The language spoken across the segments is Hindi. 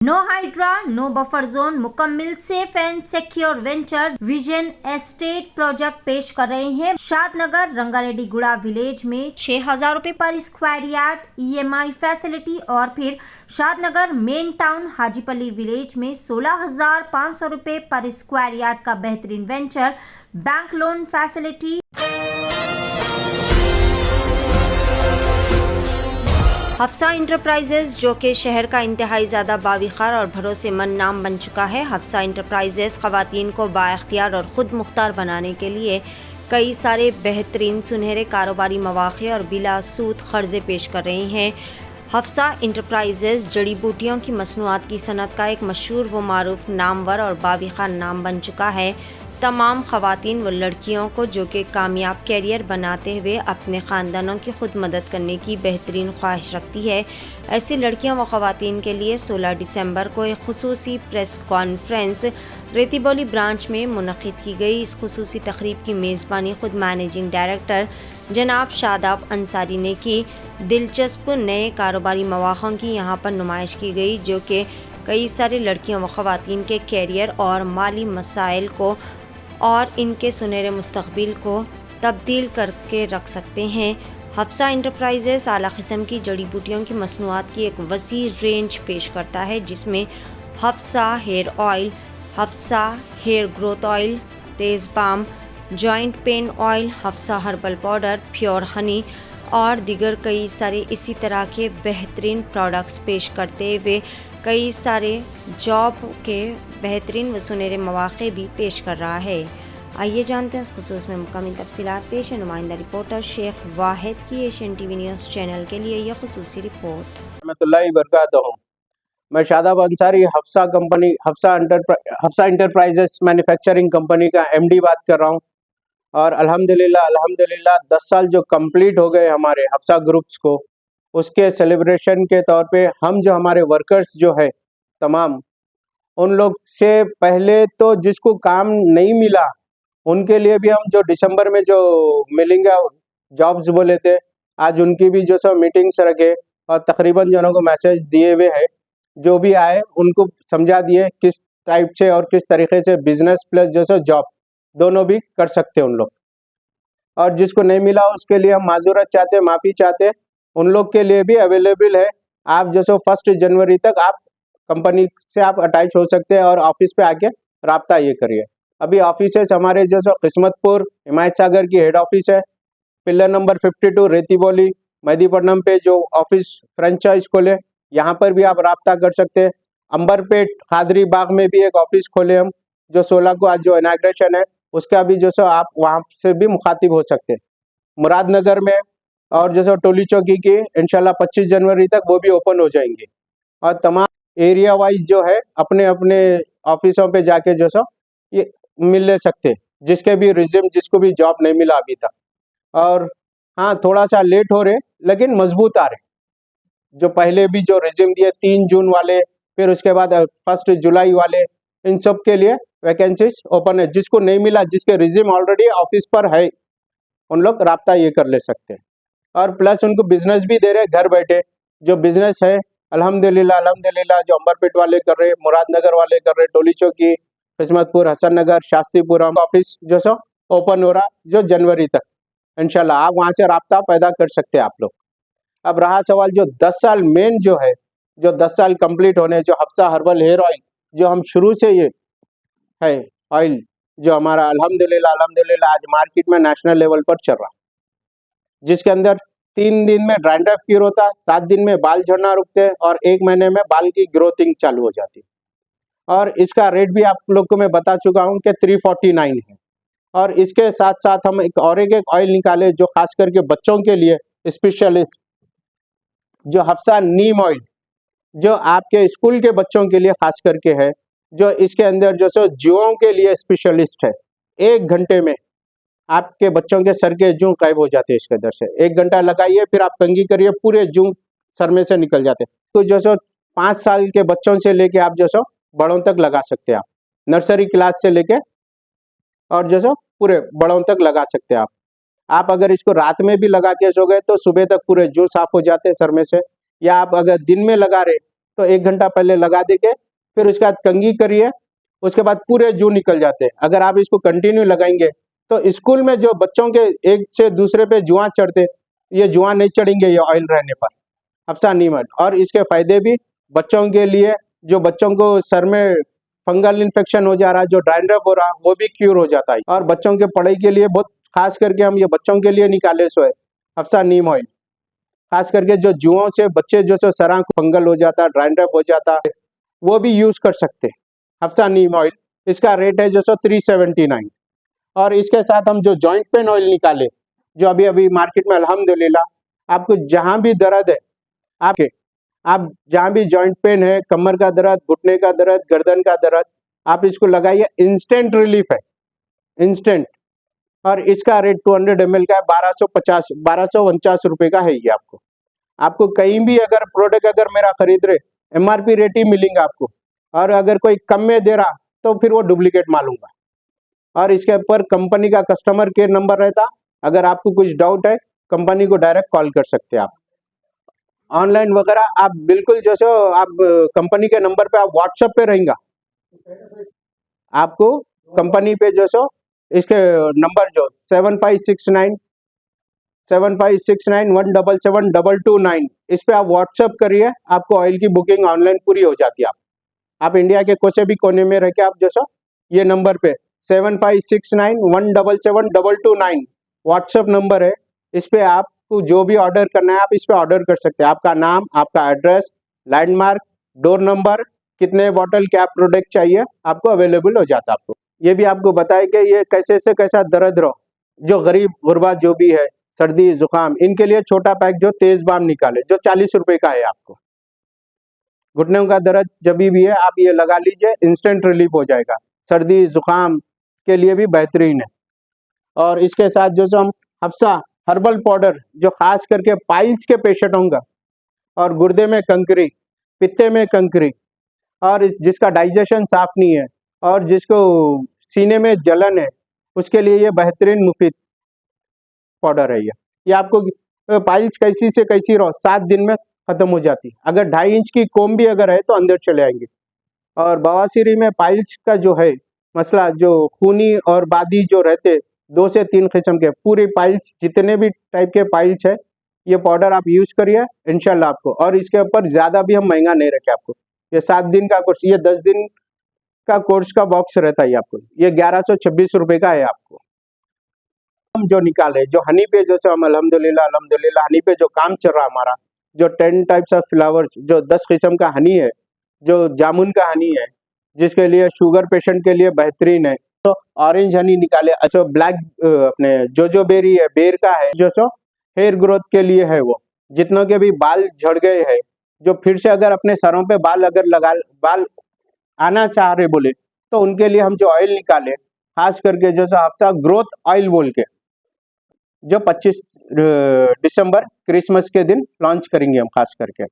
No hydra, no buffer zone, मुकम्मल safe and secure venture vision estate project पेश कर रहे हैं। शादनगर रंगारेड्डी गुड़ा विलेज में 6,000 रुपए पर स्क्वायर यार्ड EMI फैसिलिटी और फिर शादनगर मेन टाउन हाजीपली विलेज में 16,500 रुपए पर स्क्वायर यार्ड का बेहतरीन venture bank loan facility. Hafsa enterprises जो कि शहर का इंतहाई ज़्यादा बाविखार और भरोसेमंद नाम बन चुका है। हफ्सा इंटरप्राइजेज ख़वातीन को बाइख्तियार और ख़ुद मुख्तार बनाने के लिए कई सारे बेहतरीन सुनहरे कारोबारी मौक़े और बिला सूद क़र्ज़े पेश कर रहे हैं। हफ्सा इंटरप्राइजेज जड़ी बूटियों की मसनूआत की सनत का एक मशहूर व मारूफ नामवर और बाविखार नाम बन चुका है। तमाम ख़वातीन व लड़कियों को जो कि कामयाब कैरियर बनाते हुए अपने ख़ानदानों की खुद मदद करने की बेहतरीन ख्वाहिश रखती है, ऐसी लड़कियों व ख़वातीन के लिए 16 दिसंबर को एक खुसूसी प्रेस कॉन्फ्रेंस रेतीबोली ब्रांच में मुनक़िद की गई। इस खुसूसी तकरीब की मेज़बानी खुद मैनेजिंग डायरेक्टर जनाब शादाब अंसारी ने की। दिलचस्प नए कारोबारी मौक़ों की यहाँ पर नुमाइश की गई जो कि कई सारे लड़कियों व ख़वातीन के कैरियर और माली मसाइल को और इनके सुनहरे मुस्तक़बिल को तब्दील करके रख सकते हैं। हफ्सा इंटरप्राइजेस आला किस्म की जड़ी बूटियों की मसनूआत की एक वसी रेंज पेश करता है, जिसमें Hafsa hair oil, Hafsa hair growth oil, तेज़ balm, joint pain oil, Hafsa herbal powder, pure honey और दिगर कई सारे इसी तरह के बेहतरीन प्रोडक्ट्स पेश करते हुए कई सारे जॉब के बेहतरीन व सुनहरे मौक़े भी पेश कर रहा है। आइए जानते हैं इस खुसूस में मुकम्मल तफसीलात। पेश है नुमाइंदा रिपोर्टर शेख वाहिद की एशियन टीवी न्यूज़ चैनल के लिए यह खुसूसी रिपोर्ट। रहमतुल्लाहि बरकातहू। मैं Shadab Ansari Hafsa enterprises manufacturing company का MD बात कर रहा हूँ। और अल्हम्दुलिल्लाह 10 साल जो कंप्लीट हो गए हमारे हफ्सा ग्रुप्स को, उसके सेलिब्रेशन के तौर पे हम जो हमारे वर्कर्स जो है तमाम, उन लोग से पहले तो जिसको काम नहीं मिला उनके लिए भी हम जो दिसंबर में जो मिलेंगे जॉब्स बोले थे, आज उनकी भी जो सब मीटिंग्स रखे और तकरीबन जनों को मैसेज दिए हुए हैं। जो भी आए उनको समझा दिए किस टाइप से और किस तरीके से बिजनेस प्लस जो सो जॉब दोनों भी कर सकते हैं उन लोग। और जिसको नहीं मिला उसके लिए हम माजूरत चाहते, माफ़ी चाहते, उन लोग के लिए भी अवेलेबल है। आप जो सो 1 जनवरी तक आप कंपनी से आप अटैच हो सकते हैं और ऑफिस पे आके राब्ता ये करिए। अभी ऑफिसेस हमारे जो सो किस्मतपुर हिमायत सागर की हेड ऑफिस है, पिलर नंबर 52 रेतीबोली मेहदीपट्टनम पे जो ऑफिस फ्रेंचाइज खोले, यहाँ पर भी आप राब्ता कर सकते हैं। अंबरपेट खादरी बाग में भी एक ऑफिस खोले हम, जो 16 को आज जो इनाग्रेशन है उसका भी जो सो आप वहाँ से भी मुखातिब हो सकते हैं। मुरादनगर में और जो सो टोली चौकी की इंशाल्लाह 25 जनवरी तक वो भी ओपन हो जाएंगे। और तमाम एरिया वाइज जो है अपने अपने ऑफिसों पे जाके जो सो ये मिल ले सकते, जिसके भी रिज्यूम जिसको भी जॉब नहीं मिला अभी तक। और हाँ, थोड़ा सा लेट हो रहे लेकिन मजबूत आ रहे। जो पहले भी जो रिज्यूम दिए 3 जून वाले, फिर उसके बाद 1 जुलाई वाले, इन सब के लिए वैकेंसीज ओपन है। जिसको नहीं मिला, जिसके रिज्यूम ऑलरेडी ऑफिस पर है, उन लोग राब्ता ये कर ले सकते हैं। और प्लस उनको बिजनेस भी दे रहे घर बैठे। जो बिजनेस है अल्हम्दुलिल्लाह जो अंबरपेट वाले कर रहे, मुरादनगर वाले कर रहे, टोली चौकी, किस्मतपुर, हसन नगर, शास्त्रीपुर ऑफिस जो सो ओपन हो रहा जो जनवरी तक इंशाल्लाह। आप वहाँ से राब्ता पैदा कर सकते हैं आप लोग। अब रहा सवाल जो 10 साल मेन जो है, जो 10 साल कंप्लीट होने, जो हफ्सा हर्बल हेयर ऑयल जो हम शुरू से ये है ऑयल जो हमारा अल्हम्दुलिल्लाह आज मार्केट में नेशनल लेवल पर चल रहा, जिसके अंदर 3 दिन में डैंड्रफ क्यूर होता है, 7 दिन में बाल झड़ना रुकते हैं और 1 महीने में बाल की ग्रोथिंग चालू हो जाती है। और इसका रेट भी आप लोग को मैं बता चुका हूँ कि 349 है। और इसके साथ साथ हम एक ऑयल निकाले जो खास करके बच्चों के लिए स्पेशलिस्ट, जो हफ्सा नीम ऑयल, जो आपके स्कूल के बच्चों के लिए खास करके है, जो इसके अंदर जो सो जुओं के लिए स्पेशलिस्ट है। 1 घंटे में आपके बच्चों के सर के जू गायब हो जाते हैं इसके अंदर से। 1 घंटा लगाइए, फिर आप कंघी करिए, पूरे जू सर में से निकल जाते हैं। तो जो सो 5 साल के बच्चों से लेके आप जो सो बड़ों तक लगा सकते हैं। आप नर्सरी क्लास से लेके और जो सो पूरे बड़ों तक लगा सकते हैं आप अगर इसको रात में भी लगा के सो गए तो सुबह तक पूरे जू साफ हो जाते हैं सर में से। या आप अगर दिन में लगा रहे तो 1 घंटा पहले लगा देके फिर उसके बाद कंघी करिए, उसके बाद पूरे जू निकल जाते हैं। अगर आप इसको कंटिन्यू लगाएंगे तो स्कूल में जो बच्चों के एक से दूसरे पे जुआ चढ़ते, ये जुआ नहीं चढ़ेंगे ये ऑयल रहने पर, हफ्सा नीम ऑयल। और इसके फायदे भी बच्चों के लिए, जो बच्चों को सर में फंगल इन्फेक्शन हो जा रहा है, जो ड्राइनरफ हो रहा है, वो भी क्यूर हो जाता है। और बच्चों के पढ़ाई के लिए बहुत खास करके हम ये बच्चों के लिए निकाले सो है हफ्सा नीम ऑयल। खास करके जो जुओं से बच्चे जो सो सरा फंगल हो जाता है, ड्राइनरफ हो जाता है, वो भी यूज कर सकते हैं हफ्सा नीम ऑयल। इसका रेट है जो सो 379। और इसके साथ हम जो जॉइंट पेन ऑयल निकाले, जो अभी अभी मार्केट में अल्हम्दुलिल्लाह आपको जहां भी दर्द है, आप जहां भी जॉइंट पेन है, कमर का दर्द, घुटने का दर्द, गर्दन का दर्द, आप इसको लगाइए, इंस्टेंट रिलीफ है, इंस्टेंट। और इसका रेट 200 ml का है, 1249 रुपए का है ये। आपको कहीं भी अगर प्रोडक्ट अगर मेरा खरीद रहे, MRP रेट ही मिलेंगे आपको। और अगर कोई कम में दे रहा तो फिर वो डुप्लीकेट माल होगा। और इसके ऊपर कंपनी का कस्टमर केयर नंबर रहता, अगर आपको कुछ डाउट है कंपनी को डायरेक्ट कॉल कर सकते हैं आप। ऑनलाइन वगैरह आप बिल्कुल जैसे आप कंपनी के नंबर पे आप व्हाट्सएप पे रहेंगे, आपको कंपनी पे जो सो इसके नंबर जो 7569 इस पे आप व्हाट्सएप करिए, आपको ऑयल की बुकिंग ऑनलाइन पूरी हो जाती है। आप इंडिया के कोई से भी कोने में रह के आप जो सो ये नंबर पे 7569177229 व्हाट्सएप नंबर है। इस पे आपको जो भी ऑर्डर करना है आप इस पे ऑर्डर कर सकते हैं। आपका नाम, आपका एड्रेस, लैंडमार्क, डोर नंबर, कितने बॉटल क्या प्रोडक्ट चाहिए, आपको अवेलेबल हो जाता है। आपको ये भी आपको बताए कि ये कैसे से कैसा दर्द रहो, जो गरीब गुरबा जो भी है, सर्दी जुकाम, इनके लिए छोटा पैक जो तेज बाम निकाले, जो 40 रुपए का है। आपको घुटनों का दर्द जब भी है आप ये लगा लीजिए, इंस्टेंट रिलीफ हो जाएगा। सर्दी जुकाम के लिए भी बेहतरीन है। और इसके साथ जो हम हफ्सा हर्बल पाउडर, जो खास करके पाइल्स के पेशेंट होंगे और गुर्दे में कंकरी, पित्ते में कंकरी, और जिसका डाइजेशन साफ नहीं है और जिसको सीने में जलन है, उसके लिए ये बेहतरीन मुफीद पाउडर है। ये आपको पाइल्स कैसी से कैसी रहो 7 दिन में खत्म हो जाती। अगर 2.5 इंच की कोम भी अगर है तो अंदर चले आएंगे। और बवासीरी में पाइल्स का जो है मसला, जो खूनी और बादी जो रहते 2 से 3 किस्म के, पूरी पाइल्स जितने भी टाइप के पाइल्स है, ये पाउडर आप यूज करिए इंशाल्लाह आपको। और इसके ऊपर ज्यादा भी हम महंगा नहीं रखे आपको। ये 7 दिन का कोर्स, ये 10 दिन का कोर्स का बॉक्स रहता है आपको। ये 1126 रुपए का है। आपको हम जो निकाले, जो हनी पे जो से हम अल्हम्दुलिल्लाह हनी पे जो काम चल रहा हमारा, जो 10 टाइप्स ऑफ फ्लावर्स, जो 10 किस्म का हनी है, जो जामुन का हनी है, जिसके लिए शुगर पेशेंट के लिए बेहतरीन है। तो ऑरेंज हनी निकाले, अच्छा ब्लैक अपने जो बेरी है, बेर का है, जो सो हेयर ग्रोथ के लिए है। वो जितनों के भी बाल झड़ गए हैं, जो फिर से अगर अपने सरों पे बाल अगर बाल आना चाह रहे बोले, तो उनके लिए हम जो ऑयल निकाले, खास करके जो हफ्सा ग्रोथ ऑयल बोल के, जो 25 दिसंबर क्रिसमस के दिन लॉन्च करेंगे हम खास करके।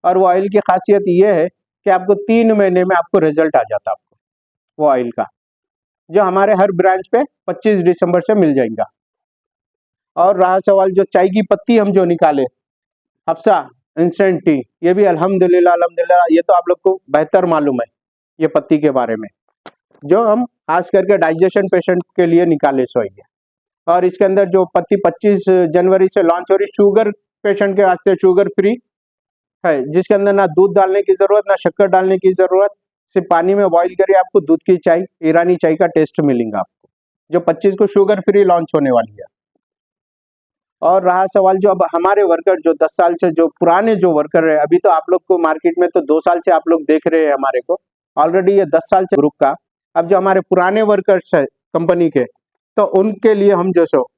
और वो ऑयल की खासियत ये है कि आपको 3 महीने में आपको रिजल्ट आ जाता है आपको वो ऑयल का, जो हमारे हर ब्रांच पे 25 दिसंबर से मिल जाएगा। और रहा सवाल जो चाय की पत्ती हम जो निकाले, हफ्सा इंस्टेंट टी, ये भी अल्हम्दुलिल्लाह ये तो आप लोग को बेहतर मालूम है ये पत्ती के बारे में, जो हम खास करके डाइजेशन पेशेंट के लिए निकाले सो है। और इसके अंदर जो पत्ती 25 जनवरी से लॉन्च हो रही, शुगर पेशेंट के वास्ते शुगर फ्री है, जिसके अंदर ना दूध डालने की जरूरत, ना शक्कर डालने की जरूरत, सिर्फ पानी में बॉईल करिए, आपको दूध की चाय, ईरानी चाय का टेस्ट मिलेगा आपको, जो 25 को शुगर फ्री लॉन्च होने वाली है। और रहा सवाल जो अब हमारे वर्कर जो 10 साल से जो पुराने जो वर्कर है, अभी तो आप लोग को मार्केट में तो 2 साल से आप लोग देख रहे हैं हमारे को, ऑलरेडी ये 10 साल से ग्रुप का। अब जो हमारे पुराने वर्कर्स है कंपनी के, तो उनके लिए हम जो सो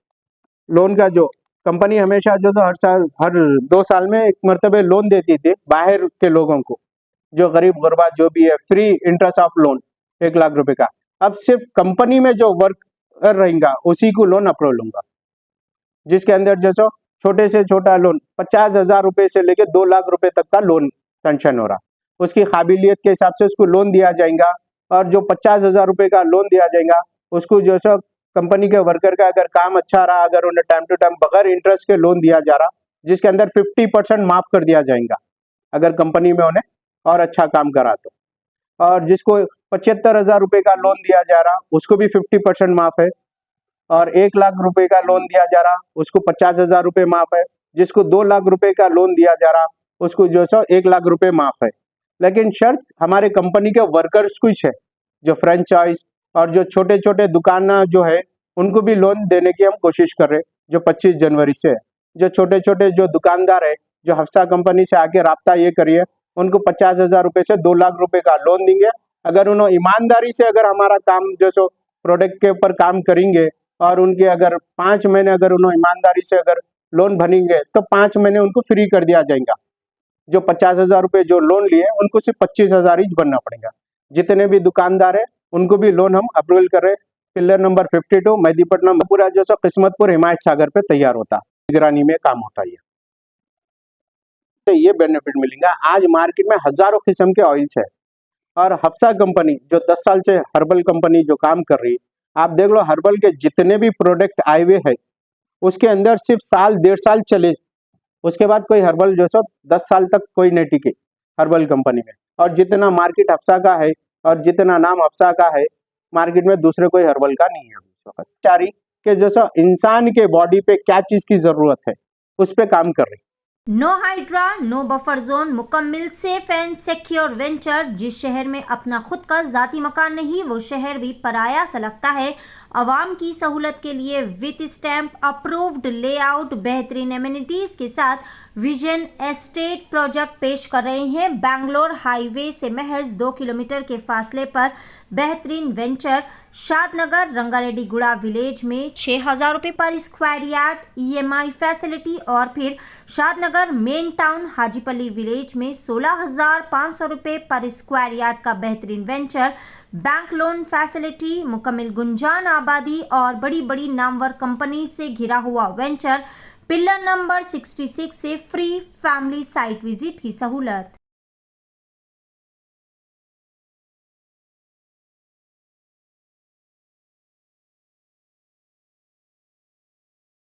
लोन का जो कंपनी हमेशा जो सो हर 2 साल में एक मरतबे लोन देती थी बाहर के लोगों को, जो गरीब गुरबा जो भी है, free interest of loan 1 lakh रुपए का। अब सिर्फ कंपनी में जो वर्कर रहेगा उसी को लोन अप्रूव लूंगा, जिसके अंदर जो सो छोटे से छोटा लोन 50,000 रुपए से लेके 2 लाख रुपए तक का लोन सेंक्शन हो रहा, उसकी काबिलियत के हिसाब से उसको लोन दिया जाएगा। और जो 50,000 रुपए का लोन दिया जाएगा, उसको जो सो कंपनी के वर्कर का अगर काम अच्छा रहा, अगर उन्हें टाइम टू टाइम बगैर इंटरेस्ट के लोन दिया जा रहा, जिसके अंदर 50% माफ कर दिया जाएगा अगर कंपनी में उन्हें और अच्छा काम करा तो। और जिसको 75,000 रुपये का लोन दिया जा रहा उसको भी 50% माफ है, और 1 लाख रुपए का लोन दिया जा रहा उसको 50,000 रुपये माफ है, जिसको 2 लाख रुपए का लोन दिया जा रहा उसको जो सो 1 लाख रुपए माफ है। लेकिन शर्त हमारे कंपनी के वर्कर्स कुछ है, जो फ्रेंचाइज और जो छोटे छोटे दुकान जो है उनको भी लोन देने की हम कोशिश कर रहे, जो 25 जनवरी से है। जो छोटे छोटे जो दुकानदार है जो हफ्सा कंपनी से आके राब्ता ये करिए, उनको 50,000 रुपये से 2 लाख रुपए का लोन देंगे। अगर उन्होंने ईमानदारी से अगर हमारा काम जो सो प्रोडक्ट के ऊपर काम करेंगे और उनके अगर 5 महीने अगर उन्होंने ईमानदारी से अगर लोन भरेंगे तो 5 महीने उनको फ्री कर दिया जाएगा। जो 50,000 रुपये जो लोन लिए उनको सिर्फ 25,000 ही भरना पड़ेगा। जितने भी दुकानदार है उनको भी लोन हम अप्रूवल कर रहे। पिलर नंबर 52 मेहदीपट्टनम पूरा जो सो किस्मतपुर हिमायत सागर पे तैयार होता, निगरानी में काम होता है। तो ये बेनिफिट मिलेगा। आज मार्केट में हजारों किस्म के ऑयल्स है और हफ्सा कंपनी जो 10 साल से हर्बल कंपनी जो काम कर रही है, आप देख लो हर्बल के जितने भी प्रोडक्ट आए हुए है उसके अंदर सिर्फ साल 1.5 साल चले, उसके बाद कोई हर्बल जो सो 10 साल तक कोई नहीं टिके हर्बल कंपनी में। और जितना मार्केट हफ्सा का है और जितना नाम हफ्सा का है मार्केट में दूसरे कोई हर्बल का नहीं है इस वक्त। चारी के जैसा इंसान के बॉडी पे क्या चीज की जरूरत है उस पे काम कर रही। No hydra, no buffer zone, मुकम्मल सेफ एंड सिक्योर वेंचर। जिस शहर में अपना खुद का जाती मकान नहीं वो शहर भी पराया सा लगता है। आवाम की सहूलत के लिए विथ स्टैम्प अप्रूव्ड लेआउट, बेहतरीन एमिनिटीज के साथ विजन एस्टेट प्रोजेक्ट पेश कर रहे हैं। बैंगलोर हाईवे से महज 2 किलोमीटर के फासले पर बेहतरीन वेंचर शादनगर रंगारेड्डी गुड़ा विलेज में 6,000 रुपये पर स्क्वायर यार्ड EMI फैसिलिटी, और फिर शादनगर मेन टाउन हाजीपली विलेज में 16,500 रुपये पर स्क्वायर यार्ड का बेहतरीन वेंचर। बैंक लोन फैसिलिटी, मुकम्मल गुंजान आबादी और बड़ी बड़ी नामवर कंपनी से घिरा हुआ वेंचर। पिलर नंबर 66 से फ्री फैमिली साइट विजिट की सहूलत।